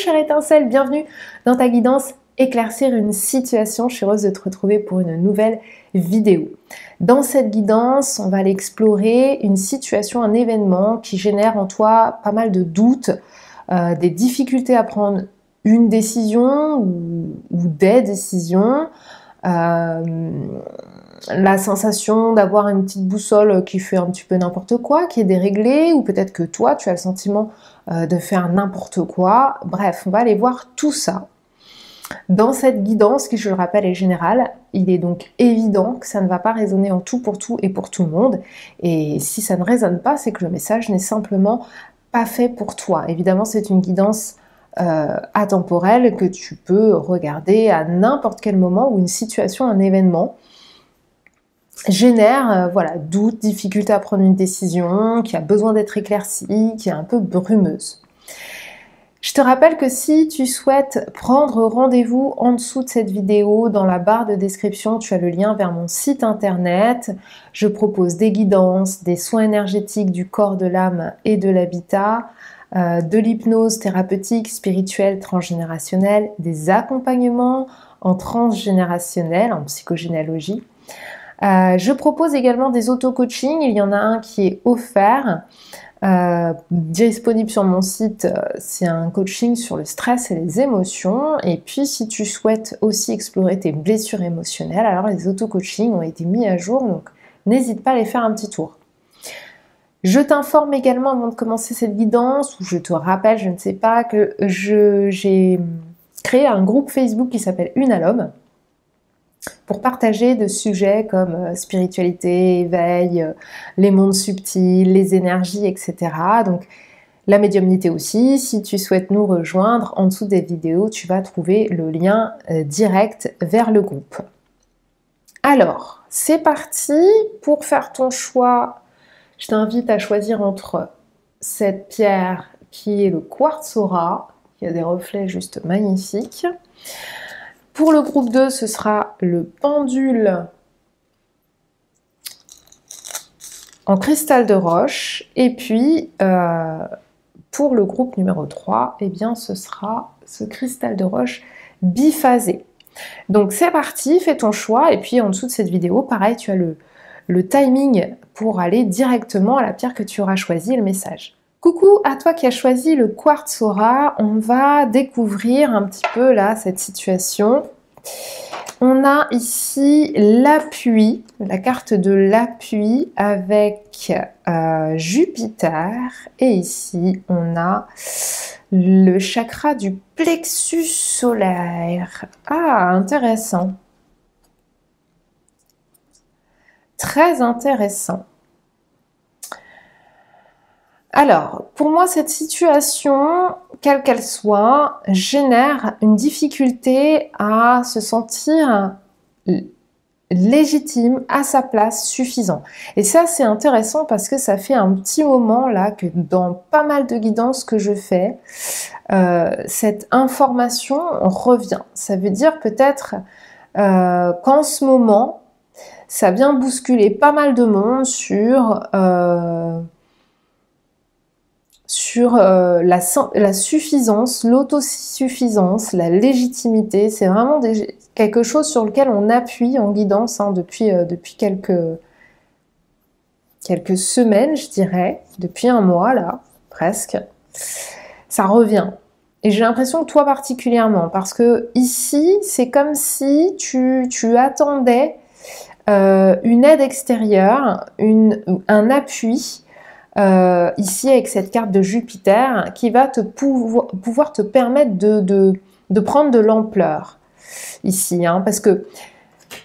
chère étincelle, bienvenue dans ta guidance éclaircir une situation. Je suis heureuse de te retrouver pour une nouvelle vidéo. Dans cette guidance, on va aller explorer une situation, un événement qui génère en toi pas mal de doutes, des difficultés à prendre une décision ou des décisions, la sensation d'avoir une petite boussole qui fait un petit peu n'importe quoi, qui est déréglée, ou peut-être que toi tu as le sentiment de faire n'importe quoi. Bref, on va aller voir tout ça. Dans cette guidance, qui je le rappelle est générale, il est donc évident que ça ne va pas résonner en tout pour tout et pour tout le monde. Et si ça ne résonne pas, c'est que le message n'est simplement pas fait pour toi. Évidemment, c'est une guidance atemporelle que tu peux regarder à n'importe quel moment où une situation, un événement génère voilà, doute, difficulté à prendre une décision, qui a besoin d'être éclaircie, qui est un peu brumeuse. Je te rappelle que si tu souhaites prendre rendez-vous en dessous de cette vidéo, dans la barre de description, tu as le lien vers mon site internet. Je propose des guidances, des soins énergétiques du corps, de l'âme et de l'habitat, de l'hypnose thérapeutique, spirituelle, transgénérationnelle, des accompagnements en transgénérationnel, en psychogénéalogie. Je propose également des auto-coachings. Il y en a un qui est offert. Disponible sur mon site, c'est un coaching sur le stress et les émotions. Et puis si tu souhaites aussi explorer tes blessures émotionnelles, alors les auto-coachings ont été mis à jour, donc n'hésite pas à aller faire un petit tour. Je t'informe également avant de commencer cette guidance, ou je te rappelle, je ne sais pas, que j'ai créé un groupe Facebook qui s'appelle Une à l'Homme, pour partager de sujets comme spiritualité, éveil, les mondes subtils, les énergies, etc. Donc la médiumnité aussi. Si tu souhaites nous rejoindre, en dessous des vidéos, tu vas trouver le lien direct vers le groupe. Alors, c'est parti. Pour faire ton choix, je t'invite à choisir entre cette pierre qui est le quartz aura, qui a des reflets juste magnifiques. Pour le groupe 2, ce sera le pendule en cristal de roche. Et puis, pour le groupe numéro 3, eh bien, ce sera ce cristal de roche biphasé. Donc, c'est parti, fais ton choix. Et puis, en dessous de cette vidéo, pareil, tu as le timing pour aller directement à la pierre que tu auras choisie et le message. Coucou à toi qui as choisi le quartz aura, on va découvrir un petit peu là cette situation. On a ici l'appui, la carte de l'appui avec Jupiter, et ici on a le chakra du plexus solaire. Ah, intéressant. Très intéressant. Alors, pour moi, cette situation, quelle qu'elle soit, génère une difficulté à se sentir légitime, à sa place, suffisant. Et ça, c'est intéressant parce que ça fait un petit moment là que dans pas mal de guidances que je fais, cette information revient. Ça veut dire peut-être qu'en ce moment, ça vient bousculer pas mal de monde sur la suffisance, l'autosuffisance, la légitimité. C'est vraiment quelque chose sur lequel on appuie en guidance depuis quelques semaines, je dirais, depuis un mois là, presque. Ça revient. Et j'ai l'impression que toi particulièrement, parce que ici, c'est comme si tu attendais une aide extérieure, un appui, ici avec cette carte de Jupiter qui va pouvoir te permettre de prendre de l'ampleur ici, hein, parce que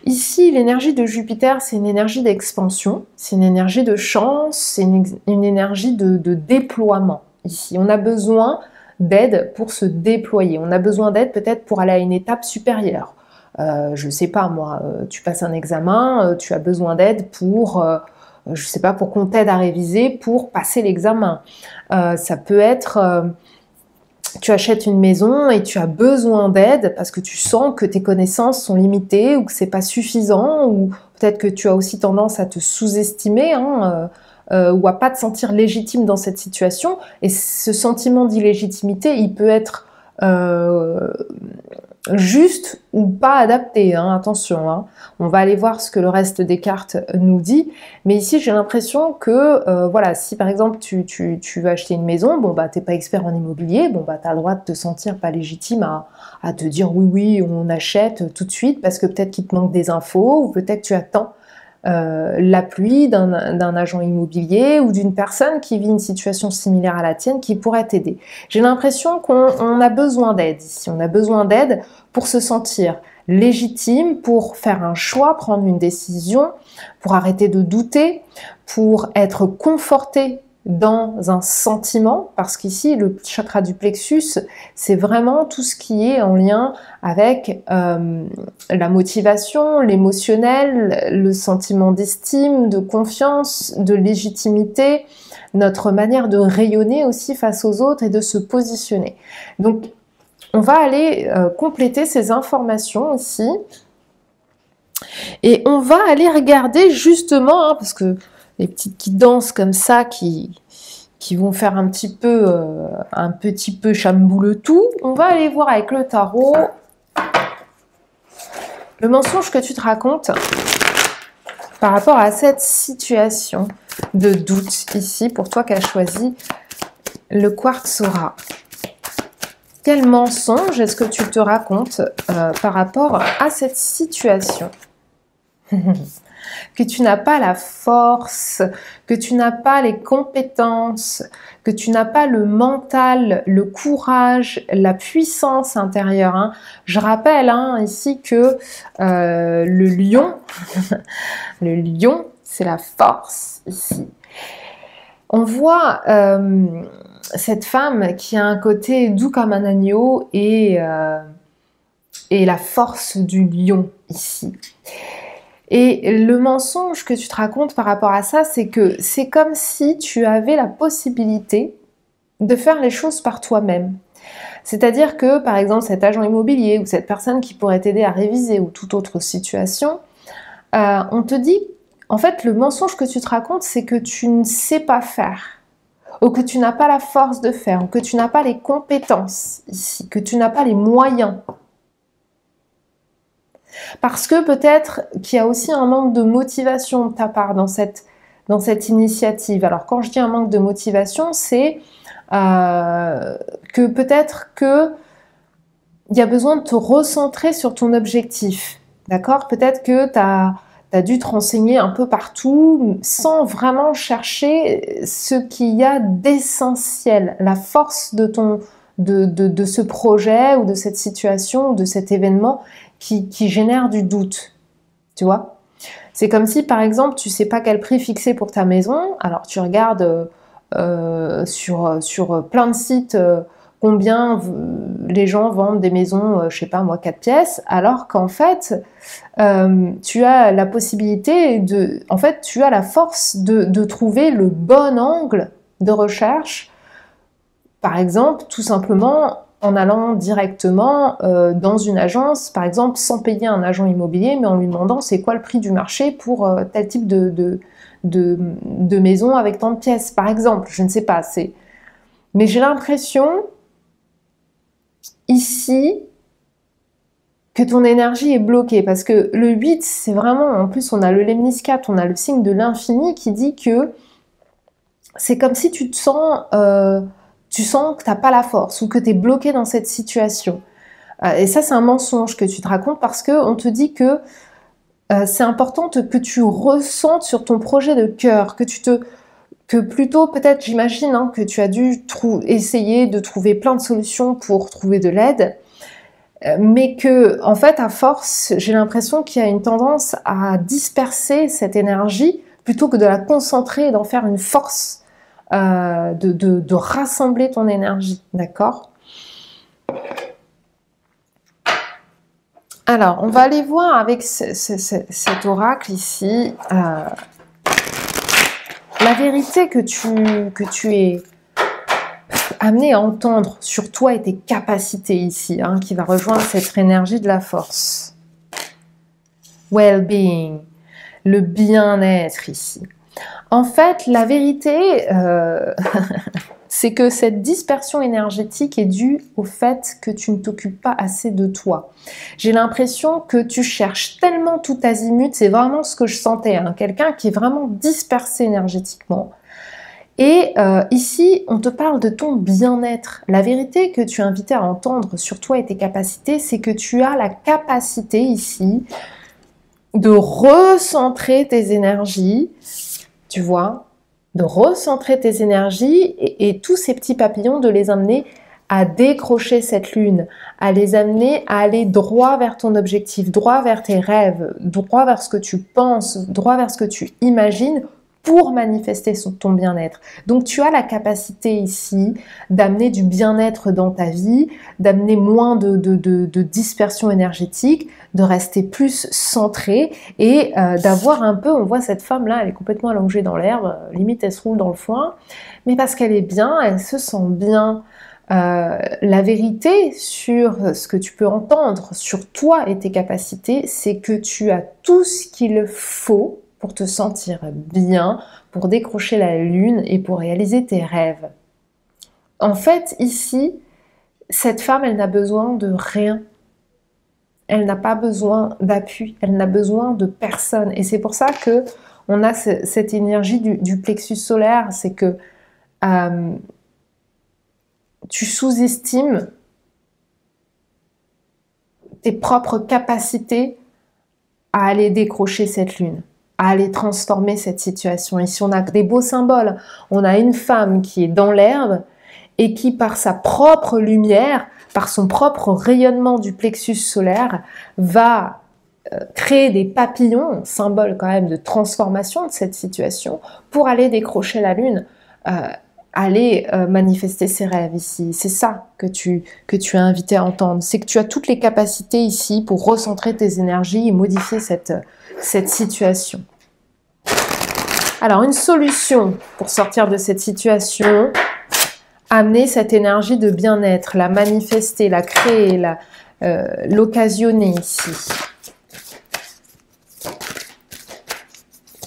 ici l'énergie de Jupiter, c'est une énergie d'expansion, c'est une énergie de chance, c'est une énergie de déploiement. Ici on a besoin d'aide pour se déployer, on a besoin d'aide peut-être pour aller à une étape supérieure. Je sais pas moi, tu passes un examen, tu as besoin d'aide pour je sais pas, pour qu'on t'aide à réviser, pour passer l'examen. Ça peut être, tu achètes une maison et tu as besoin d'aide parce que tu sens que tes connaissances sont limitées ou que c'est pas suffisant, ou peut-être que tu as aussi tendance à te sous-estimer, hein, ou à pas te sentir légitime dans cette situation. Et ce sentiment d'illégitimité, il peut être juste ou pas adapté, hein, attention, hein. On va aller voir ce que le reste des cartes nous dit, mais ici j'ai l'impression que, voilà, si par exemple tu veux acheter une maison, bon bah t'es pas expert en immobilier, bon bah t'as le droit de te sentir pas légitime à te dire oui, on achète tout de suite, parce que peut-être qu'il te manque des infos, ou peut-être tu attends l'appui d'un agent immobilier ou d'une personne qui vit une situation similaire à la tienne qui pourrait t'aider. J'ai l'impression qu'on a besoin d'aide ici, on a besoin d'aide pour se sentir légitime, pour faire un choix, prendre une décision, pour arrêter de douter, pour être conforté dans un sentiment, parce qu'ici le chakra du plexus, c'est vraiment tout ce qui est en lien avec la motivation, l'émotionnel, le sentiment d'estime, de confiance, de légitimité, notre manière de rayonner aussi face aux autres et de se positionner. Donc on va aller compléter ces informations ici et on va aller regarder justement, hein, parce que les petites qui dansent comme ça, qui vont faire un petit peu chamboule le tout, on va aller voir avec le tarot le mensonge que tu te racontes par rapport à cette situation de doute ici, pour toi qui as choisi le quartz aura. Quel mensonge est-ce que tu te racontes par rapport à cette situation? Que tu n'as pas la force, que tu n'as pas les compétences, que tu n'as pas le mental, le courage, la puissance intérieure, hein. Je rappelle ici que le lion, le lion, c'est la force ici. On voit cette femme qui a un côté doux comme un agneau et la force du lion ici. Et le mensonge que tu te racontes par rapport à ça, c'est que c'est comme si tu avais la possibilité de faire les choses par toi-même. C'est-à-dire que, par exemple, cet agent immobilier ou cette personne qui pourrait t'aider à réviser ou toute autre situation, on te dit, en fait, le mensonge que tu te racontes, c'est que tu ne sais pas faire, ou que tu n'as pas la force de faire, ou que tu n'as pas les compétences ici, que tu n'as pas les moyens. Parce que peut-être qu'il y a aussi un manque de motivation de ta part dans cette initiative. Alors quand je dis un manque de motivation, c'est que peut-être qu'il y a besoin de te recentrer sur ton objectif. D'accord? Peut-être que tu as dû te renseigner un peu partout sans vraiment chercher ce qu'il y a d'essentiel, la force de ce projet ou de cette situation ou de cet événement qui génère du doute, tu vois. C'est comme si, par exemple, tu sais pas quel prix fixer pour ta maison, alors tu regardes sur plein de sites combien les gens vendent des maisons, je sais pas moi, 4 pièces, alors qu'en fait, tu as la possibilité en fait, tu as la force de trouver le bon angle de recherche, par exemple, tout simplement en allant directement dans une agence, par exemple, sans payer un agent immobilier, mais en lui demandant c'est quoi le prix du marché pour tel type de maison avec tant de pièces, par exemple. Je ne sais pas. Mais j'ai l'impression, ici, que ton énergie est bloquée. Parce que le 8, c'est vraiment... En plus, on a le lemniscate, on a le signe de l'infini qui dit que c'est comme si tu te sens... tu sens que tu n'as pas la force ou que tu es bloqué dans cette situation. Et ça, c'est un mensonge que tu te racontes parce qu'on te dit que c'est important que tu ressentes sur ton projet de cœur, que plutôt, peut-être, j'imagine, que tu as dû essayer de trouver plein de solutions pour trouver de l'aide, mais que, en fait, à force, j'ai l'impression qu'il y a une tendance à disperser cette énergie plutôt que de la concentrer et d'en faire une force. De rassembler ton énergie, d'accord? Alors, on va aller voir avec cet oracle ici, la vérité que tu es amené à entendre sur toi et tes capacités ici, qui va rejoindre cette énergie de la force. Well-being, le bien-être ici. En fait, la vérité, c'est que cette dispersion énergétique est due au fait que tu ne t'occupes pas assez de toi. J'ai l'impression que tu cherches tellement tout azimut, c'est vraiment ce que je sentais, hein, quelqu'un qui est vraiment dispersé énergétiquement. Et ici, on te parle de ton bien-être. La vérité que tu es invité à entendre sur toi et tes capacités, c'est que tu as la capacité ici de recentrer tes énergies, tu vois, de recentrer tes énergies et tous ces petits papillons, de les amener à décrocher cette lune, à les amener à aller droit vers ton objectif, droit vers tes rêves, droit vers ce que tu penses, droit vers ce que tu imagines, pour manifester ton bien-être. Donc tu as la capacité ici d'amener du bien-être dans ta vie, d'amener moins de dispersion énergétique, de rester plus centré et d'avoir un peu, on voit cette femme-là, elle est complètement allongée dans l'herbe, limite elle se roule dans le foin, mais parce qu'elle est bien, elle se sent bien. La vérité sur ce que tu peux entendre sur toi et tes capacités, c'est que tu as tout ce qu'il faut pour te sentir bien, pour décrocher la lune et pour réaliser tes rêves. En fait, ici, cette femme, elle n'a besoin de rien. Elle n'a pas besoin d'appui, elle n'a besoin de personne. Et c'est pour ça que on a cette énergie du plexus solaire, c'est que tu sous-estimes tes propres capacités à aller décrocher cette lune, à aller transformer cette situation. Ici, on a des beaux symboles. On a une femme qui est dans l'herbe et qui, par sa propre lumière, par son propre rayonnement du plexus solaire, va créer des papillons, symbole quand même de transformation de cette situation, pour aller décrocher la lune, aller manifester ses rêves ici. C'est ça que tu es invité à entendre. C'est que tu as toutes les capacités ici pour recentrer tes énergies et modifier cette situation. Alors, une solution pour sortir de cette situation, amener cette énergie de bien-être, la manifester, la créer, l'occasionner ici.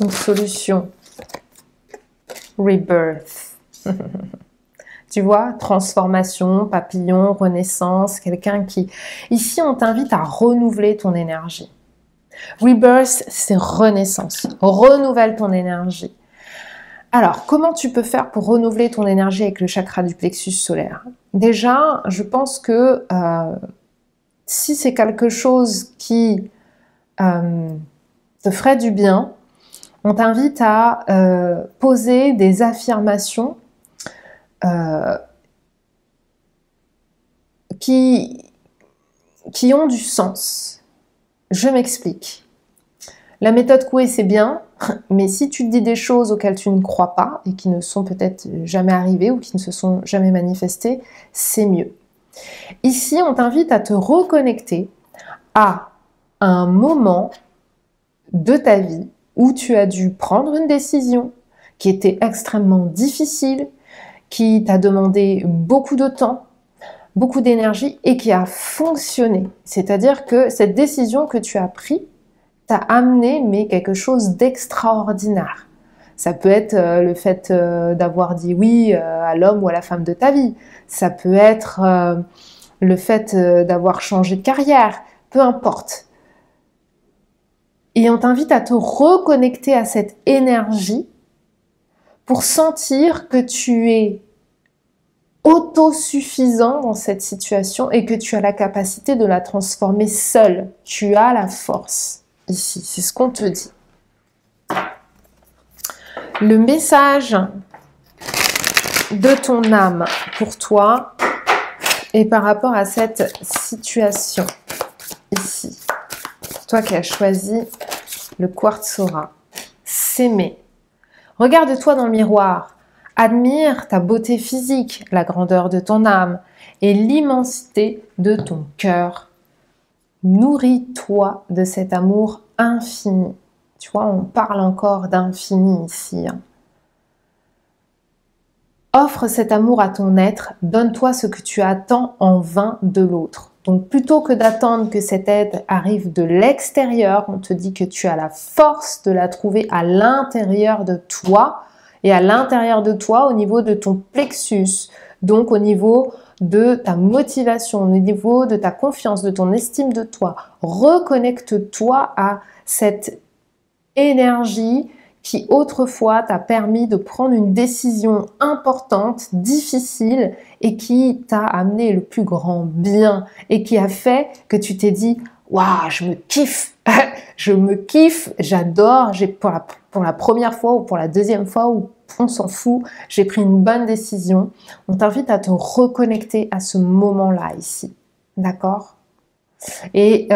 Une solution. Rebirth. Tu vois, transformation, papillon, renaissance, quelqu'un qui... Ici, on t'invite à renouveler ton énergie. Rebirth, c'est renaissance. Renouvelle ton énergie. Alors, comment tu peux faire pour renouveler ton énergie avec le chakra du plexus solaire? Déjà, je pense que si c'est quelque chose qui te ferait du bien, on t'invite à poser des affirmations qui ont du sens. Je m'explique. La méthode Coué, c'est bien, mais si tu te dis des choses auxquelles tu ne crois pas et qui ne sont peut-être jamais arrivées ou qui ne se sont jamais manifestées, c'est mieux. Ici, on t'invite à te reconnecter à un moment de ta vie où tu as dû prendre une décision qui était extrêmement difficile, qui t'a demandé beaucoup de temps, beaucoup d'énergie et qui a fonctionné. C'est-à-dire que cette décision que tu as prise t'a amené mais quelque chose d'extraordinaire. Ça peut être le fait d'avoir dit oui à l'homme ou à la femme de ta vie. Ça peut être le fait d'avoir changé de carrière. Peu importe. Et on t'invite à te reconnecter à cette énergie pour sentir que tu es autosuffisant dans cette situation et que tu as la capacité de la transformer seul. Tu as la force ici, c'est ce qu'on te dit. Le message de ton âme pour toi et par rapport à cette situation ici. Toi qui as choisi le quartz aura, s'aimer. Regarde-toi dans le miroir. Admire ta beauté physique, la grandeur de ton âme et l'immensité de ton cœur. Nourris-toi de cet amour infini. Tu vois, on parle encore d'infini ici. Offre cet amour à ton être, donne-toi ce que tu attends en vain de l'autre. Donc plutôt que d'attendre que cette aide arrive de l'extérieur, on te dit que tu as la force de la trouver à l'intérieur de toi Et à l'intérieur de toi, au niveau de ton plexus, donc au niveau de ta motivation, au niveau de ta confiance, de ton estime de toi, reconnecte-toi à cette énergie qui autrefois t'a permis de prendre une décision importante, difficile et qui t'a amené le plus grand bien et qui a fait que tu t'es dit « Waouh, je me kiffe, je me kiffe, j'adore, j'ai pour la première fois ou pour la deuxième fois ou on s'en fout, j'ai pris une bonne décision. » On t'invite à te reconnecter à ce moment-là ici, d'accord? Et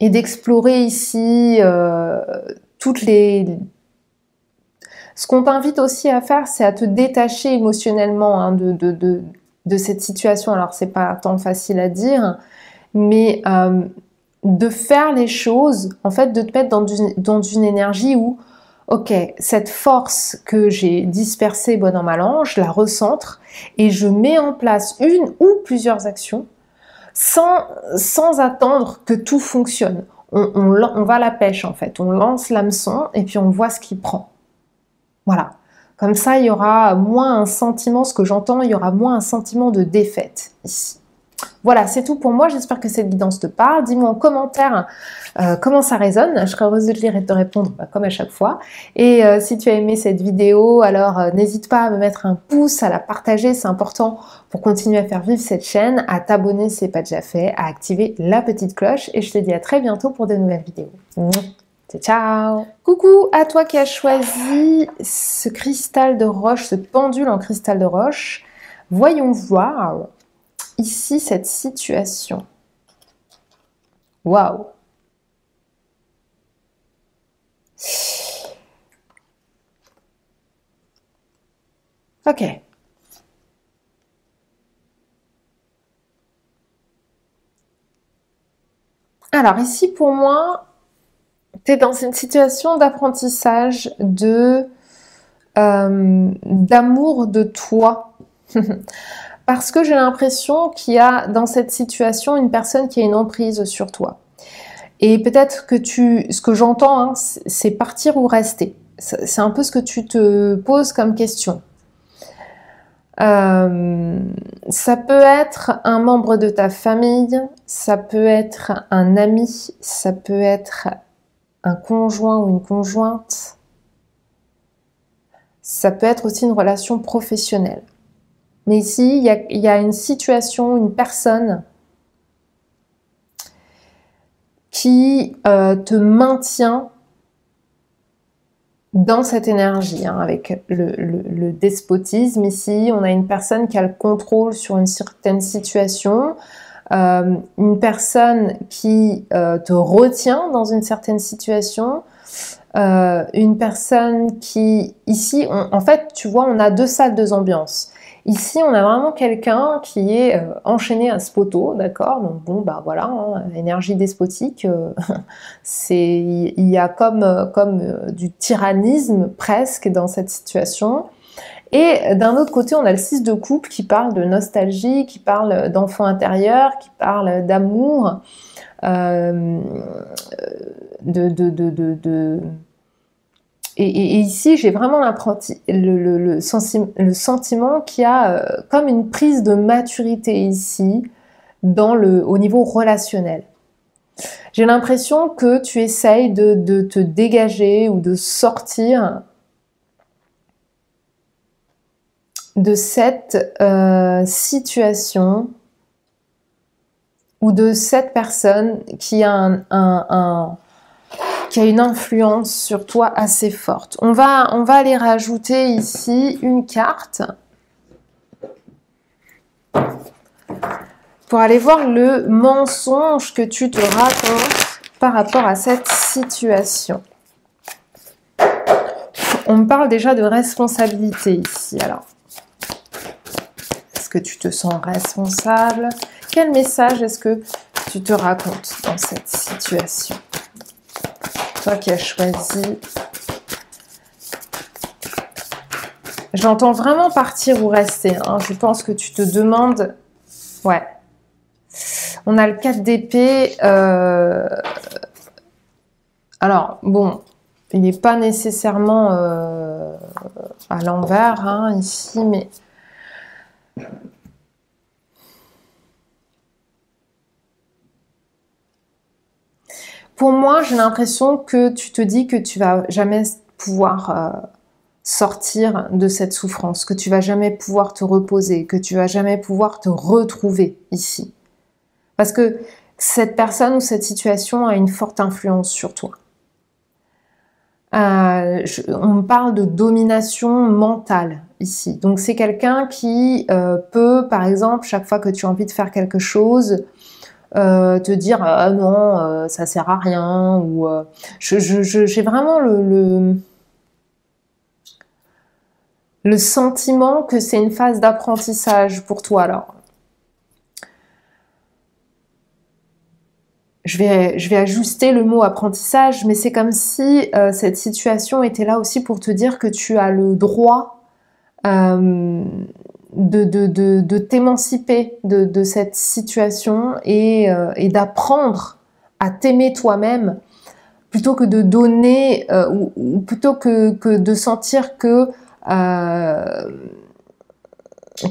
d'explorer ici toutes les... Ce qu'on t'invite aussi à faire, c'est à te détacher émotionnellement hein, de cette situation. Alors, c'est pas tant facile à dire, mais de faire les choses, en fait, de te mettre dans une énergie où, ok, cette force que j'ai dispersée bon an mal an, je la recentre et je mets en place une ou plusieurs actions sans attendre que tout fonctionne. On va à la pêche en fait, on lance l'hameçon et puis on voit ce qu'il prend. Voilà. Comme ça, il y aura moins un sentiment, ce que j'entends, il y aura moins un sentiment de défaite ici. Voilà, c'est tout pour moi. J'espère que cette guidance te parle. Dis-moi en commentaire comment ça résonne. Je serai heureuse de te lire et de te répondre comme à chaque fois. Et si tu as aimé cette vidéo, alors n'hésite pas à me mettre un pouce, à la partager. C'est important pour continuer à faire vivre cette chaîne, à t'abonner si ce n'est pas déjà fait, à activer la petite cloche. Et je te dis à très bientôt pour de nouvelles vidéos. Ciao! Coucou à toi qui as choisi ce cristal de roche, ce pendule en cristal de roche. Voyons voir ici cette situation. Waouh! Ok. Alors ici pour moi, tu es dans une situation d'apprentissage, d'amour de toi. Parce que j'ai l'impression qu'il y a dans cette situation une personne qui a une emprise sur toi. Et peut-être que ce que j'entends, hein, c'est partir ou rester. C'est un peu ce que tu te poses comme question. Ça peut être un membre de ta famille, ça peut être un ami, ça peut être un conjoint ou une conjointe. Ça peut être aussi une relation professionnelle. Mais ici, il y a une situation, une personne qui te maintient dans cette énergie, hein, avec le despotisme. Ici, on a une personne qui a le contrôle sur une certaine situation, une personne qui te retient dans une certaine situation, une personne qui, ici, en fait, tu vois, on a deux salles, deux ambiances. Ici, on a vraiment quelqu'un qui est enchaîné à ce poteau, d'accord? Donc bon, bah voilà, hein, énergie despotique, il y a comme du tyrannisme presque dans cette situation. Et d'un autre côté, on a le 6 de coupe qui parle de nostalgie, qui parle d'enfant intérieur, qui parle d'amour, Et ici, j'ai vraiment le sentiment qu'il y a comme une prise de maturité ici au niveau relationnel. J'ai l'impression que tu essayes de te dégager ou de sortir de cette situation ou de cette personne qui a qui a une influence sur toi assez forte. On va aller rajouter ici une carte pour aller voir le mensonge que tu te racontes par rapport à cette situation. On me parle déjà de responsabilité ici. Alors, est-ce que tu te sens responsable? Quel message est-ce que tu te racontes dans cette situation? Toi qui as choisi. J'entends vraiment partir ou rester. Hein. Je pense que tu te demandes... Ouais. On a le 4 d'épée. Alors, bon, il n'est pas nécessairement à l'envers, hein, ici, mais... Pour moi, j'ai l'impression que tu te dis que tu vas jamais pouvoir sortir de cette souffrance, que tu vas jamais pouvoir te reposer, que tu vas jamais pouvoir te retrouver ici. Parce que cette personne ou cette situation a une forte influence sur toi. On parle de domination mentale ici. Donc c'est quelqu'un qui peut, par exemple, chaque fois que tu as envie de faire quelque chose, te dire ah non, ça sert à rien, ou j'ai vraiment le sentiment que c'est une phase d'apprentissage pour toi. Alors, je vais ajuster le mot apprentissage, mais c'est comme si cette situation était là aussi pour te dire que tu as le droit de t'émanciper de cette situation et d'apprendre à t'aimer toi-même plutôt que de donner ou plutôt que de sentir que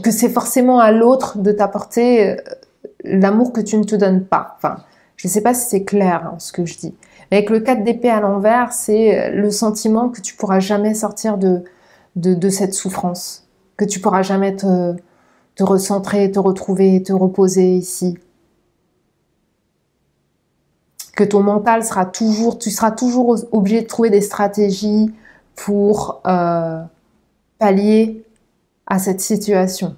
c'est forcément à l'autre de t'apporter l'amour que tu ne te donnes pas. Enfin, je ne sais pas si c'est clair hein, ce que je dis. Mais avec le 4 d'épée à l'envers, c'est le sentiment que tu pourras jamais sortir de cette souffrance, que tu pourras jamais te recentrer, te retrouver, te reposer ici. Que ton mental sera toujours, tu seras toujours obligé de trouver des stratégies pour pallier à cette situation.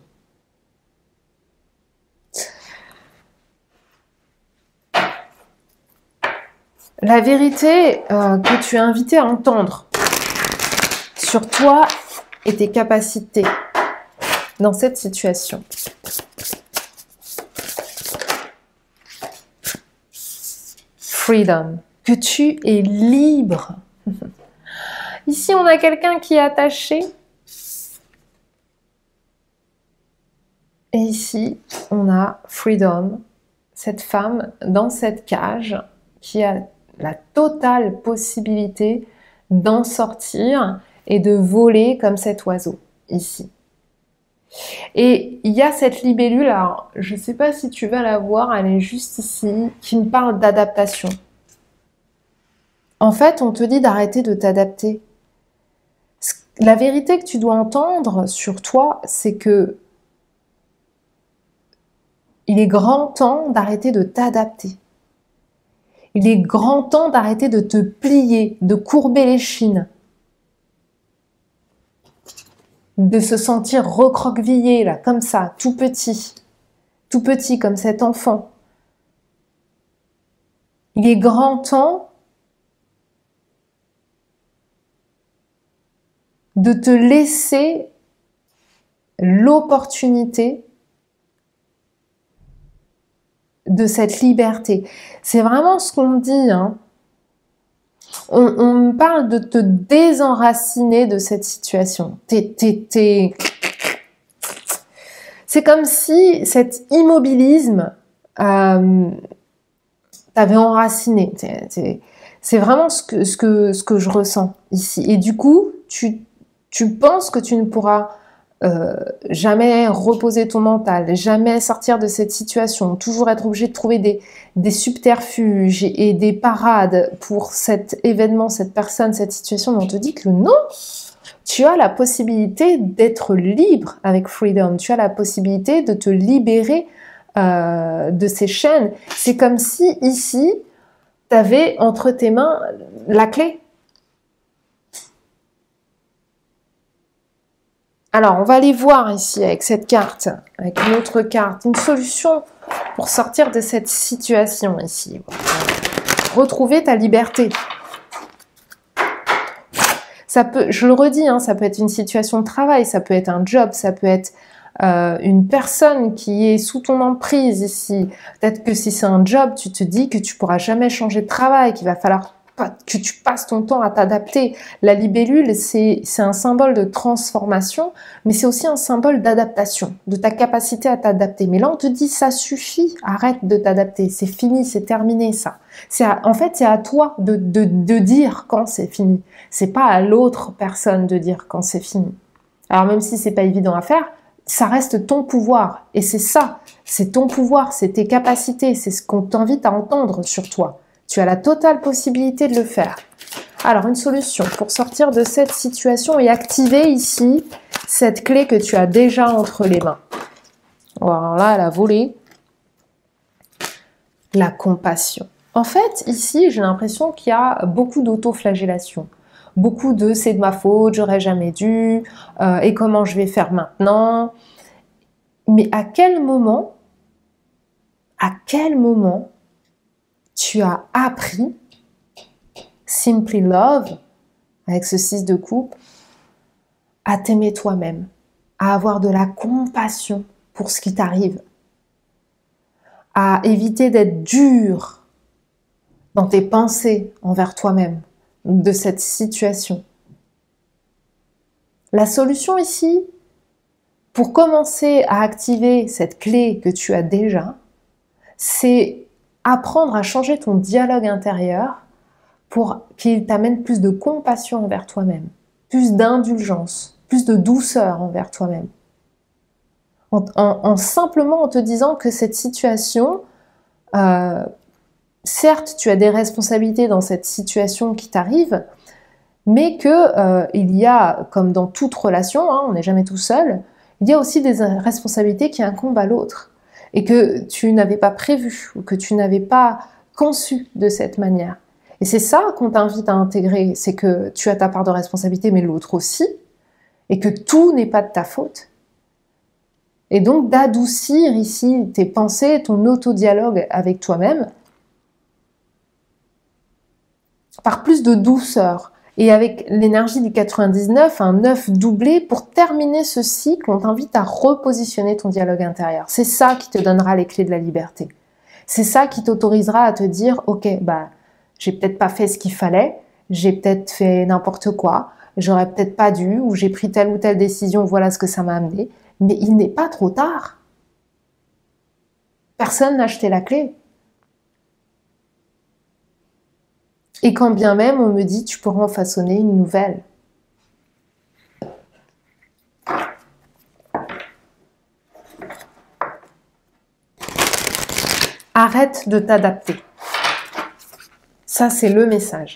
La vérité que tu es invité à entendre sur toi et tes capacités dans cette situation. Freedom, que tu es libre. Ici, on a quelqu'un qui est attaché. Et ici, on a freedom, cette femme dans cette cage qui a la totale possibilité d'en sortir et de voler comme cet oiseau, ici. Et il y a cette libellule, alors je ne sais pas si tu vas la voir, elle est juste ici, qui me parle d'adaptation. En fait, on te dit d'arrêter de t'adapter. La vérité que tu dois entendre sur toi, c'est que il est grand temps d'arrêter de t'adapter. Il est grand temps d'arrêter de te plier, de courber les chines, de se sentir recroquevillé, là, comme ça, tout petit comme cet enfant. Il est grand temps de te laisser l'opportunité de cette liberté. C'est vraiment ce qu'on me dit, hein. On me parle de te désenraciner de cette situation. C'est comme si cet immobilisme t'avait enraciné. C'est vraiment ce que je ressens ici. Et du coup, tu penses que tu ne pourras jamais reposer ton mental, jamais sortir de cette situation, toujours être obligé de trouver des subterfuges et des parades pour cet événement, cette personne, cette situation, mais on te dit que non, tu as la possibilité d'être libre avec Freedom, tu as la possibilité de te libérer de ces chaînes. C'est comme si ici, tu avais entre tes mains la clé. Alors, on va aller voir ici avec cette carte, avec une autre carte, une solution pour sortir de cette situation ici. Retrouver ta liberté. Ça peut, je le redis, hein, ça peut être une situation de travail, ça peut être un job, ça peut être une personne qui est sous ton emprise ici. Peut-être que si c'est un job, tu te dis que tu pourras jamais changer de travail, qu'il va falloir que tu passes ton temps à t'adapter. La libellule, c'est un symbole de transformation, mais c'est aussi un symbole d'adaptation, de ta capacité à t'adapter. Mais là, on te dit, ça suffit, arrête de t'adapter, c'est fini, c'est terminé ça. En fait, c'est à toi de dire quand c'est fini. C'est pas à l'autre personne de dire quand c'est fini. Alors même si c'est pas évident à faire, ça reste ton pouvoir. Et c'est ça, c'est ton pouvoir, c'est tes capacités, c'est ce qu'on t'invite à entendre sur toi. Tu as la totale possibilité de le faire. Alors, une solution pour sortir de cette situation et activer ici cette clé que tu as déjà entre les mains. Alors là, elle a volé. La compassion. En fait, ici, j'ai l'impression qu'il y a beaucoup d'autoflagellation. Beaucoup de c'est de ma faute, j'aurais jamais dû, et comment je vais faire maintenant? Mais à quel moment tu as appris Simply Love, avec ce 6 de coupe, à t'aimer toi-même, à avoir de la compassion pour ce qui t'arrive, à éviter d'être dur dans tes pensées envers toi-même de cette situation. La solution ici, pour commencer à activer cette clé que tu as déjà, c'est apprendre à changer ton dialogue intérieur pour qu'il t'amène plus de compassion envers toi-même, plus d'indulgence, plus de douceur envers toi-même. Simplement en te disant que cette situation, certes, tu as des responsabilités dans cette situation qui t'arrive, mais que il y a, comme dans toute relation, on n'est jamais tout seul, il y a aussi des responsabilités qui incombent à l'autre et que tu n'avais pas prévu ou que tu n'avais pas conçu de cette manière. Et c'est ça qu'on t'invite à intégrer, c'est que tu as ta part de responsabilité, mais l'autre aussi, et que tout n'est pas de ta faute. Et donc d'adoucir ici tes pensées, ton autodialogue avec toi-même, par plus de douceur. Et avec l'énergie du 99, un 9 doublé, pour terminer ce cycle, on t'invite à repositionner ton dialogue intérieur. C'est ça qui te donnera les clés de la liberté. C'est ça qui t'autorisera à te dire, ok, j'ai peut-être pas fait ce qu'il fallait, j'ai peut-être fait n'importe quoi, j'aurais peut-être pas dû, ou j'ai pris telle ou telle décision, voilà ce que ça m'a amené. Mais il n'est pas trop tard. Personne n'a acheté la clé. Et quand bien même on me dit, tu pourras en façonner une nouvelle. Arrête de t'adapter. Ça, c'est le message.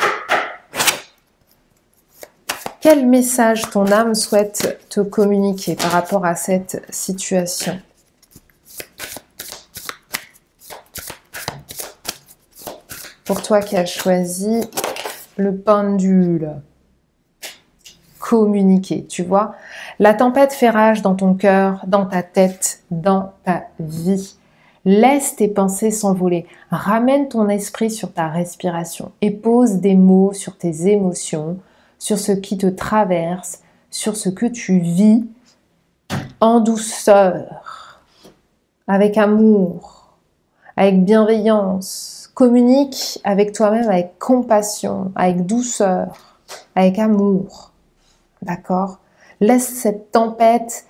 Quel message ton âme souhaite te communiquer par rapport à cette situation? Pour toi qui as choisi le pendule, communiquer, tu vois. La tempête fait rage dans ton cœur, dans ta tête, dans ta vie. Laisse tes pensées s'envoler. Ramène ton esprit sur ta respiration et pose des mots sur tes émotions, sur ce qui te traverse, sur ce que tu vis en douceur, avec amour, avec bienveillance. Communique avec toi-même avec compassion, avec douceur, avec amour. D'accord? Laisse cette tempête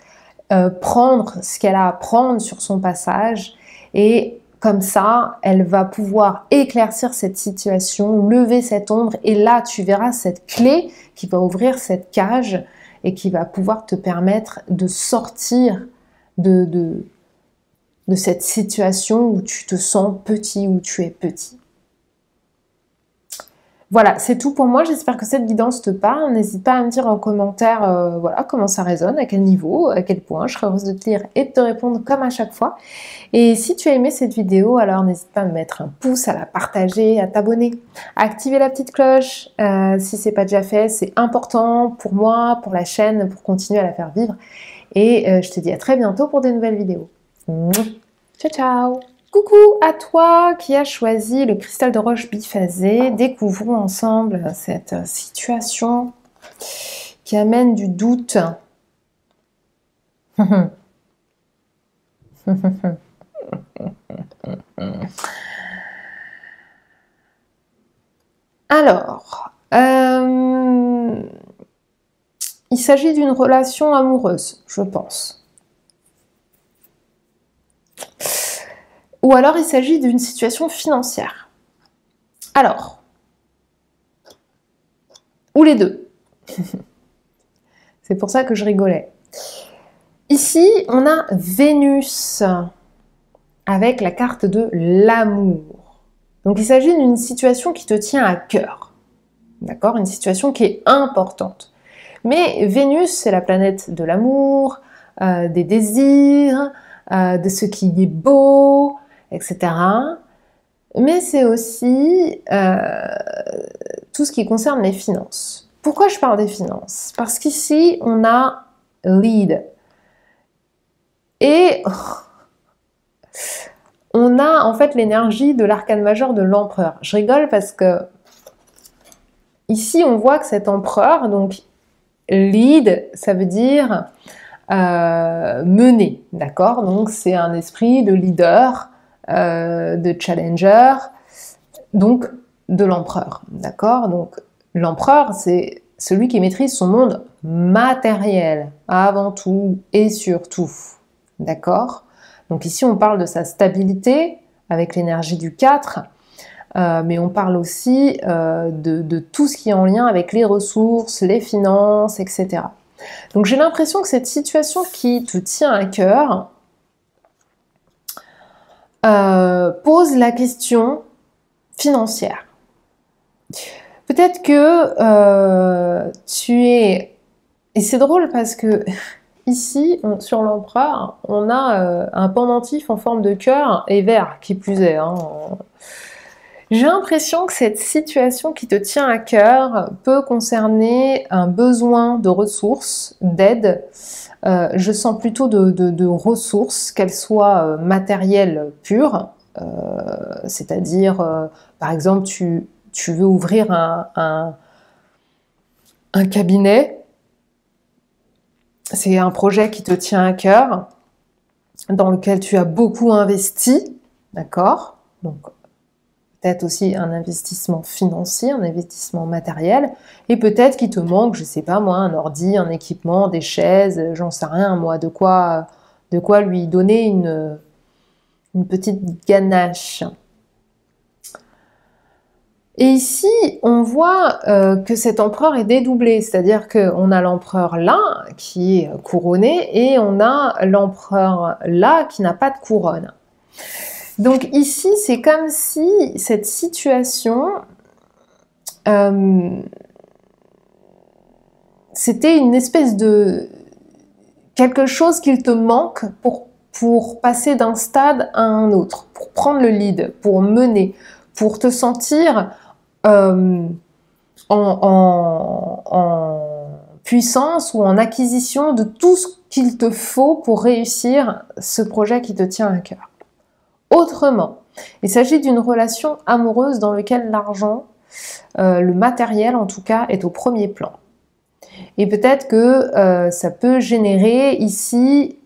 prendre ce qu'elle a à prendre sur son passage et comme ça, elle va pouvoir éclaircir cette situation, lever cette ombre et là, tu verras cette clé qui va ouvrir cette cage et qui va pouvoir te permettre de sortir de cette situation où tu te sens petit, où tu es petit. Voilà, c'est tout pour moi. J'espère que cette guidance te parle. N'hésite pas à me dire en commentaire voilà, comment ça résonne, à quel niveau, à quel point. Je serai heureuse de te lire et de te répondre comme à chaque fois. Et si tu as aimé cette vidéo, alors n'hésite pas à me mettre un pouce, à la partager, à t'abonner, à activer la petite cloche si c'est pas déjà fait. C'est important pour moi, pour la chaîne, pour continuer à la faire vivre. Et je te dis à très bientôt pour de nouvelles vidéos. Ciao, ciao! Coucou à toi qui as choisi le cristal de roche biphasé. Découvrons ensemble cette situation qui amène du doute. Alors, il s'agit d'une relation amoureuse, je pense. Ou alors il s'agit d'une situation financière. Alors, ou les deux. C'est pour ça que je rigolais. Ici, on a Vénus avec la carte de l'amour. Donc il s'agit d'une situation qui te tient à cœur. D'accord? Une situation qui est importante. Mais Vénus, c'est la planète de l'amour, des désirs, de ce qui est beau, etc. Mais c'est aussi tout ce qui concerne les finances. Pourquoi je parle des finances? Parce qu'ici, on a lead. Et on a en fait l'énergie de l'arcane majeur de l'empereur. Je rigole parce que ici, on voit que cet empereur, donc lead, ça veut dire mener, d'accord? Donc c'est un esprit de leader, de challenger, donc de l'empereur, d'accord? Donc l'empereur, c'est celui qui maîtrise son monde matériel, avant tout et surtout, d'accord? Donc ici, on parle de sa stabilité avec l'énergie du 4, mais on parle aussi de tout ce qui est en lien avec les ressources, les finances, etc. Donc j'ai l'impression que cette situation qui te tient à cœur pose la question financière. Peut-être que tu es... Et c'est drôle parce que ici, sur l'empereur, on a un pendentif en forme de cœur et vert, qui plus est. Hein. J'ai l'impression que cette situation qui te tient à cœur peut concerner un besoin de ressources, d'aide. Je sens plutôt de ressources, qu'elles soient matérielles pures, c'est-à-dire, par exemple, tu veux ouvrir un cabinet, c'est un projet qui te tient à cœur, dans lequel tu as beaucoup investi, d'accord? Donc, peut-être aussi un investissement financier, un investissement matériel, et peut-être qu'il te manque, je sais pas moi, un ordi, un équipement, des chaises, j'en sais rien moi, de quoi lui donner une petite ganache. Et ici, on voit que cet empereur est dédoublé, c'est-à-dire qu'on a l'empereur là, qui est couronné, et on a l'empereur là, qui n'a pas de couronne. Donc ici, c'est comme si cette situation, c'était une espèce de quelque chose qu'il te manque pour passer d'un stade à un autre, pour prendre le lead, pour mener, pour te sentir en puissance ou en acquisition de tout ce qu'il te faut pour réussir ce projet qui te tient à cœur. Autrement, il s'agit d'une relation amoureuse dans laquelle l'argent, le matériel en tout cas, est au premier plan. Et peut-être que ça peut générer ici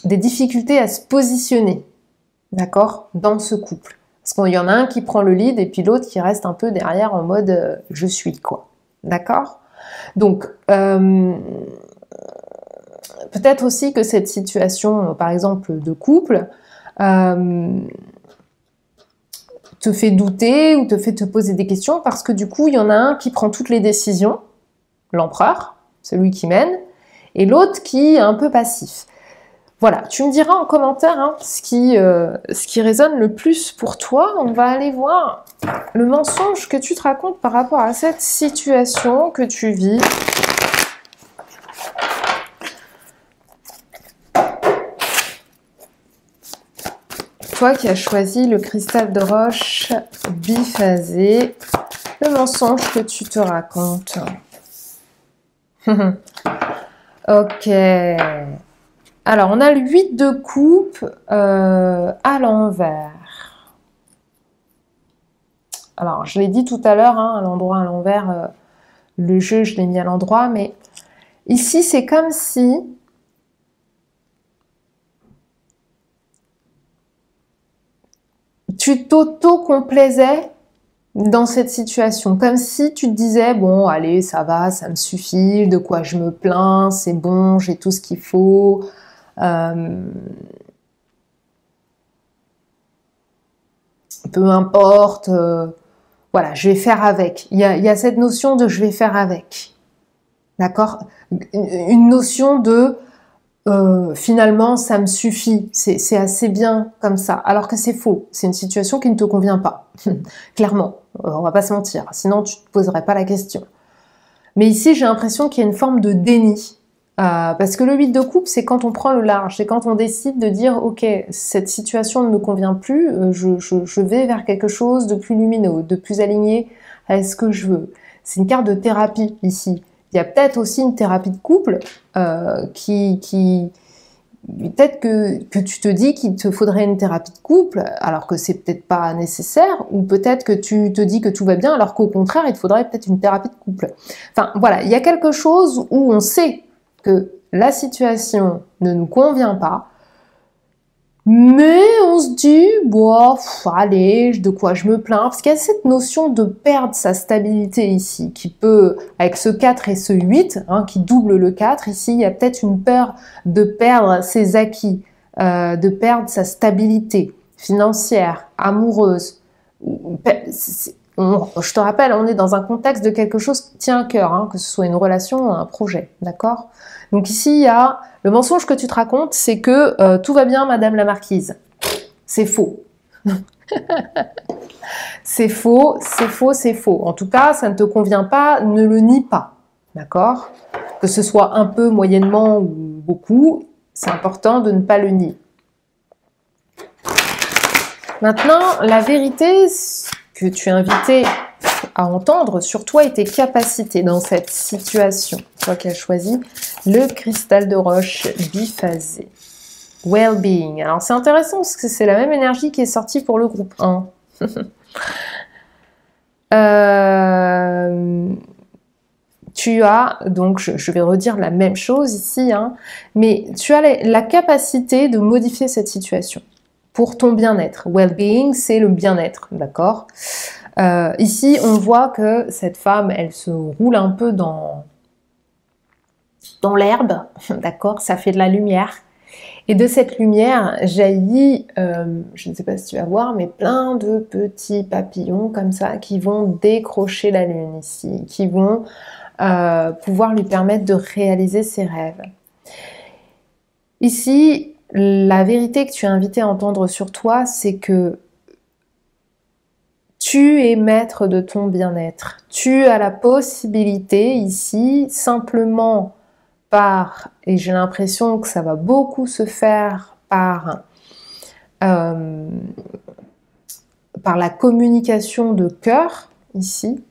des difficultés à se positionner, d'accord, dans ce couple. Parce qu'il y en a un qui prend le lead et puis l'autre qui reste un peu derrière en mode je suis quoi, d'accord? Donc peut-être aussi que cette situation, par exemple de couple, te fait douter ou te fait te poser des questions parce que du coup il y en a un qui prend toutes les décisions, l'empereur, celui qui mène, et l'autre qui est un peu passif. Voilà, tu me diras en commentaire hein, ce qui résonne le plus pour toi. On va aller voir le mensonge que tu te racontes par rapport à cette situation que tu vis. Toi qui as choisi le cristal de roche biphasé, le mensonge que tu te racontes. Ok. Alors, on a le 8 de coupe à l'envers. Alors, je l'ai dit tout à l'heure, hein, à l'endroit à l'envers, le jeu, je l'ai mis à l'endroit, mais ici, c'est comme si tu t'auto-complaisais dans cette situation, comme si tu te disais, bon, allez, ça va, ça me suffit, de quoi je me plains, c'est bon, j'ai tout ce qu'il faut. Peu importe, voilà, je vais faire avec. Il y a cette notion de je vais faire avec. D'accord? Une notion de finalement, ça me suffit, c'est assez bien comme ça. Alors que c'est faux, c'est une situation qui ne te convient pas. Clairement, on va pas se mentir, sinon tu te poserais pas la question. Mais ici, j'ai l'impression qu'il y a une forme de déni. Parce que le 8 de coupe, c'est quand on prend le large, c'est quand on décide de dire, ok, cette situation ne me convient plus, je vais vers quelque chose de plus lumineux, de plus aligné à ce que je veux. C'est une carte de thérapie ici. Il y a peut-être aussi une thérapie de couple peut-être que tu te dis qu'il te faudrait une thérapie de couple alors que c'est peut-être pas nécessaire, ou peut-être que tu te dis que tout va bien alors qu'au contraire il te faudrait peut-être une thérapie de couple. Enfin voilà, il y a quelque chose où on sait que la situation ne nous convient pas, mais on se dit, bon, allez, de quoi je me plains? Parce qu'il y a cette notion de perdre sa stabilité ici, qui peut, avec ce 4 et ce 8, qui double le 4, ici, il y a peut-être une peur de perdre ses acquis, de perdre sa stabilité financière, amoureuse. Je te rappelle, on est dans un contexte de quelque chose qui tient à cœur, que ce soit une relation ou un projet, d'accord? Donc ici, il y a le mensonge que tu te racontes, c'est que tout va bien, Madame la Marquise. C'est faux. C'est faux, c'est faux, c'est faux. En tout cas, ça ne te convient pas, ne le nie pas, d'accord? Que ce soit un peu, moyennement ou beaucoup, c'est important de ne pas le nier. Maintenant, la vérité que tu es invité à entendre sur toi et tes capacités dans cette situation. Toi qui as choisi le cristal de roche biphasé. Well-being. Alors c'est intéressant parce que c'est la même énergie qui est sortie pour le groupe 1. Tu as, donc je vais redire la même chose ici, mais tu as la capacité de modifier cette situation pour ton bien-être. Well-being, c'est le bien-être, d'accord? Ici, on voit que cette femme, elle se roule un peu dans l'herbe, d'accord? Ça fait de la lumière. Et de cette lumière jaillit, je ne sais pas si tu vas voir, mais plein de petits papillons comme ça qui vont décrocher la lune ici, qui vont pouvoir lui permettre de réaliser ses rêves. Ici, la vérité que tu es invité à entendre sur toi, c'est que tu es maître de ton bien-être. Tu as la possibilité ici, simplement et j'ai l'impression que ça va beaucoup se faire par la communication de cœur, ici,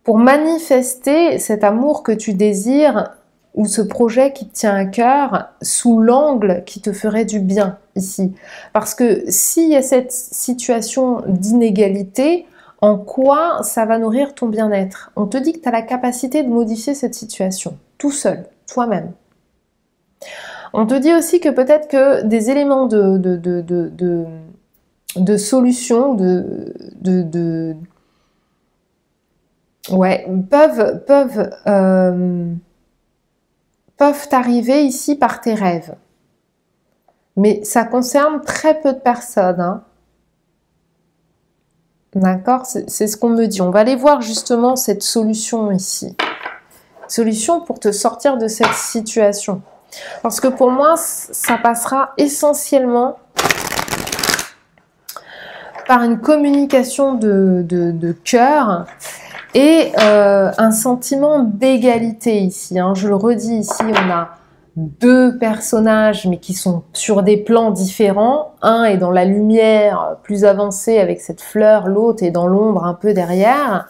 pour manifester cet amour que tu désires ou ce projet qui te tient à cœur sous l'angle qui te ferait du bien ici. Parce que s'il y a cette situation d'inégalité, en quoi ça va nourrir ton bien-être? On te dit que tu as la capacité de modifier cette situation, tout seul, toi-même. On te dit aussi que peut-être que des éléments de solution, peuvent t'arriver ici par tes rêves. Mais ça concerne très peu de personnes. D'accord? C'est ce qu'on me dit. On va aller voir justement cette solution ici. Solution pour te sortir de cette situation. Parce que pour moi, ça passera essentiellement par une communication de cœur et un sentiment d'égalité ici. Je le redis ici, on a deux personnages mais qui sont sur des plans différents. Un est dans la lumière plus avancée avec cette fleur, l'autre est dans l'ombre un peu derrière.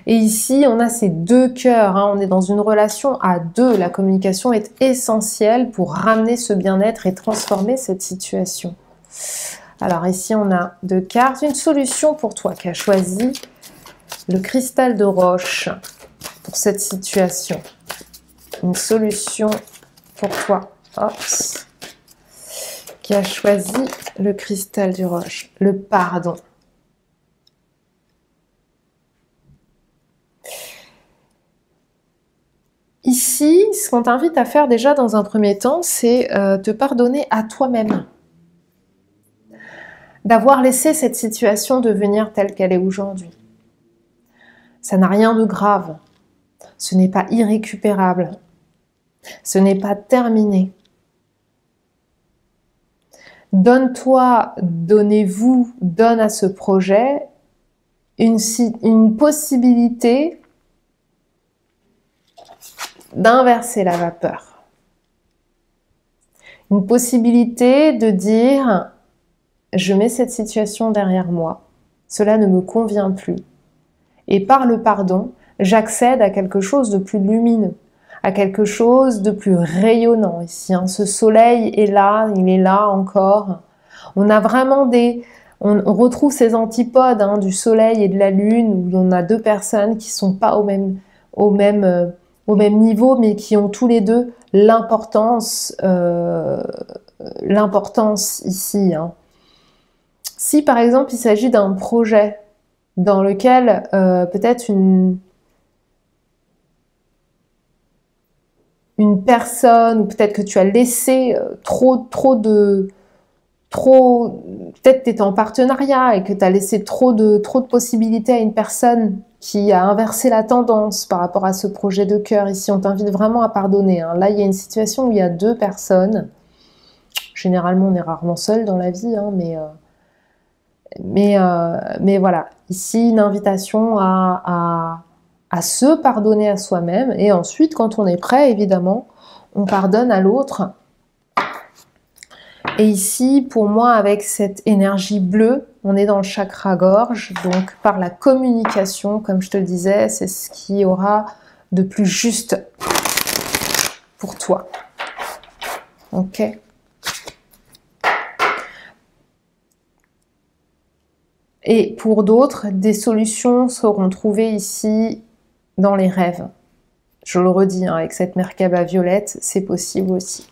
Et ici, on a ces deux cœurs, on est dans une relation à deux. La communication est essentielle pour ramener ce bien-être et transformer cette situation. Alors ici, on a deux cartes. Une solution pour toi qui as choisi le cristal de roche pour cette situation. Une solution pour toi, qui a choisi le cristal de roche, le pardon. Ici, ce qu'on t'invite à faire déjà dans un premier temps, c'est te pardonner à toi-même. D'avoir laissé cette situation devenir telle qu'elle est aujourd'hui. Ça n'a rien de grave. Ce n'est pas irrécupérable. Ce n'est pas terminé. Donne-toi, donnez-vous, donne à ce projet une possibilité d'inverser la vapeur. Une possibilité de dire, je mets cette situation derrière moi, cela ne me convient plus. Et par le pardon, j'accède à quelque chose de plus lumineux, à quelque chose de plus rayonnant ici. Hein. Ce soleil est là, il est là encore. On a vraiment on retrouve ces antipodes hein, du soleil et de la lune, où on a deux personnes qui sont pas au même niveau, mais qui ont tous les deux l'importance ici. Hein. Si par exemple il s'agit d'un projet dans lequel peut-être une personne, ou peut-être que tu as laissé peut-être tu étais en partenariat et que tu as laissé trop de possibilités à une personne qui a inversé la tendance par rapport à ce projet de cœur. Ici, on t'invite vraiment à pardonner. Hein. Là, il y a une situation où il y a deux personnes. Généralement, on est rarement seul dans la vie, hein, mais voilà. Ici, une invitation à se pardonner à soi-même. Et ensuite, quand on est prêt, évidemment, on pardonne à l'autre. Et ici, pour moi, avec cette énergie bleue, on est dans le chakra gorge. Donc, par la communication, comme je te le disais, c'est ce qui aura de plus juste pour toi. Ok ? Et pour d'autres, des solutions seront trouvées ici dans les rêves. Je le redis, hein, avec cette Merkaba violette, c'est possible aussi.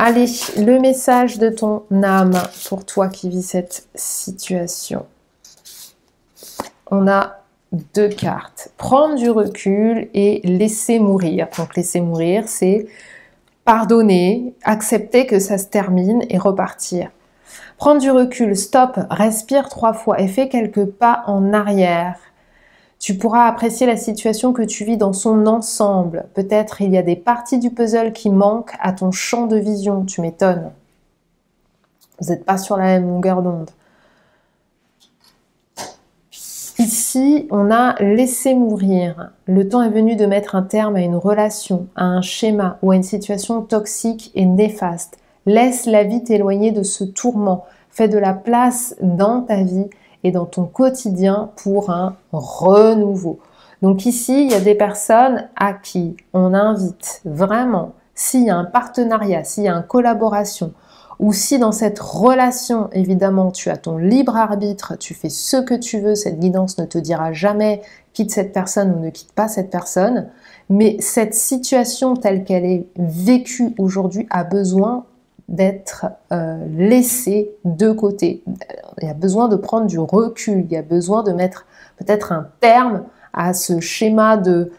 Allez, le message de ton âme pour toi qui vis cette situation. On a deux cartes. Prendre du recul et laisser mourir. Donc laisser mourir, c'est pardonner, accepter que ça se termine et repartir. Prendre du recul, stop, respire 3 fois et fais quelques pas en arrière. Tu pourras apprécier la situation que tu vis dans son ensemble. Peut-être il y a des parties du puzzle qui manquent à ton champ de vision. Tu m'étonnes. Vous n'êtes pas sur la même longueur d'onde. Ici, on a laissé mourir. Le temps est venu de mettre un terme à une relation, à un schéma ou à une situation toxique et néfaste. Laisse la vie t'éloigner de ce tourment. Fais de la place dans ta vie et dans ton quotidien pour un renouveau. Donc ici, il y a des personnes à qui on invite vraiment, s'il y a un partenariat, s'il y a une collaboration, ou si dans cette relation, évidemment, tu as ton libre arbitre, tu fais ce que tu veux, cette guidance ne te dira jamais quitte cette personne ou ne quitte pas cette personne, mais cette situation telle qu'elle est vécue aujourd'hui a besoin d'être laissé de côté. Il y a besoin de prendre du recul, il y a besoin de mettre peut-être un terme à ce schéma de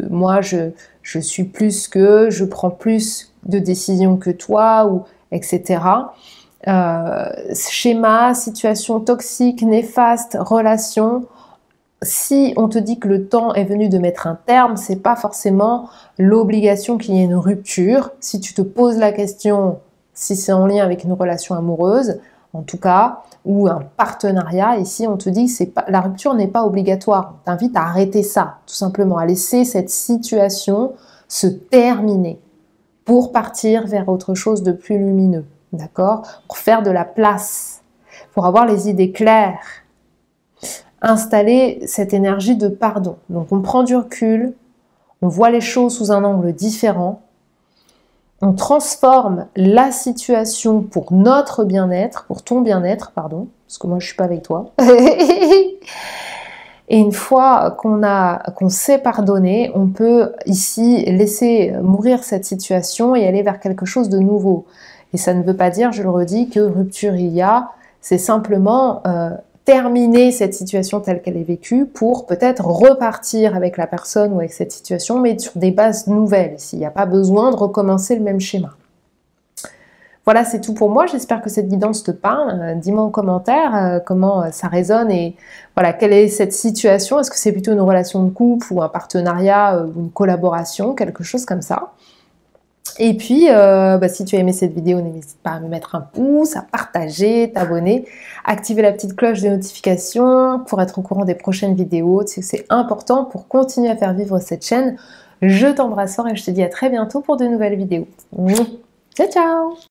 moi je suis plus que, je prends plus de décisions que toi, ou etc. Schéma, situation toxique, néfaste, relation. Si on te dit que le temps est venu de mettre un terme, c'est pas forcément l'obligation qu'il y ait une rupture. Si tu te poses la question, si c'est en lien avec une relation amoureuse, en tout cas, ou un partenariat, ici on te dit que la rupture n'est pas obligatoire. On t'invite à arrêter ça, tout simplement, à laisser cette situation se terminer pour partir vers autre chose de plus lumineux, d'accord? Pour faire de la place, pour avoir les idées claires. Installer cette énergie de pardon. Donc on prend du recul, on voit les choses sous un angle différent, on transforme la situation pour notre bien-être, pour ton bien-être, pardon, parce que moi je suis pas avec toi. Et une fois qu'on sait pardonner, on peut ici laisser mourir cette situation et aller vers quelque chose de nouveau. Et ça ne veut pas dire, je le redis, que rupture il y a, c'est simplement terminer cette situation telle qu'elle est vécue pour peut-être repartir avec la personne ou avec cette situation, mais sur des bases nouvelles. Ici, il n'y a pas besoin de recommencer le même schéma. Voilà, c'est tout pour moi. J'espère que cette guidance te parle. Dis-moi en commentaire comment ça résonne et voilà, quelle est cette situation. Est-ce que c'est plutôt une relation de couple ou un partenariat ou une collaboration, quelque chose comme ça. Et puis, si tu as aimé cette vidéo, n'hésite pas à me mettre un pouce, à partager, t'abonner, activer la petite cloche de notification pour être au courant des prochaines vidéos. C'est important pour continuer à faire vivre cette chaîne. Je t'embrasse fort et je te dis à très bientôt pour de nouvelles vidéos. Ciao, ciao!